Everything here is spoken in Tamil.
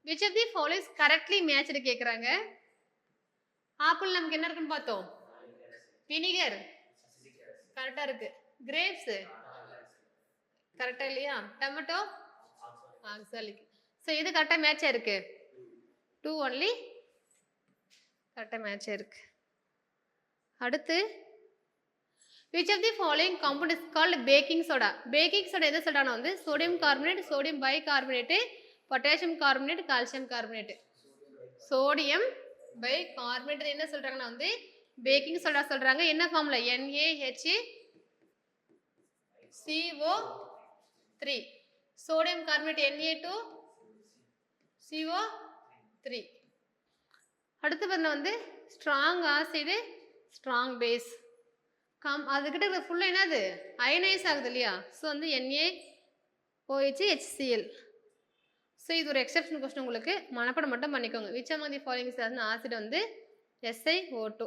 which of the following is correctly matched கேக்குறாங்க. ஆப்பிள் நமக்கு என்ன இருக்குன்னு பார்த்தோம்? வினிகர் கரெக்டா இருக்கு. கிரேப்ஸ் கரெக்டா இல்லையா? Tomato oxalic. சோ இது கரெக்டா மேட்சா இருக்கு. 2 only கரெக்டா மேட்சா இருக்கு. அடுத்து which of the following compound is called baking soda? Baking soda எதை சொல்றானா வந்து sodium carbonate, sodium bicarbonate, potassium carbonate, calcium carbonate. sodium bicarbonate என்ன சொல்றாங்கன்னா வந்து பேக்கிங் சோடா சொல்றாங்க. என்ன formula? NaHCO3. sodium carbonate Na2CO3. அடுத்து வந்து ஸ்ட்ராங் ஆசிட், ஸ்ட்ராங் பேஸ். அதுக்கிட்ட இருக்கிற ஃபுல்லாக என்னது அயனைஸ் ஆகுது இல்லையா? ஸோ வந்து NaOH HCl. ஸோ இது ஒரு எக்ஸப்ஷன் கொஸ்டின், உங்களுக்கு மனப்பாடம் மட்டும் பண்ணிக்கோங்க. Which among the following is acid வந்து SiO2.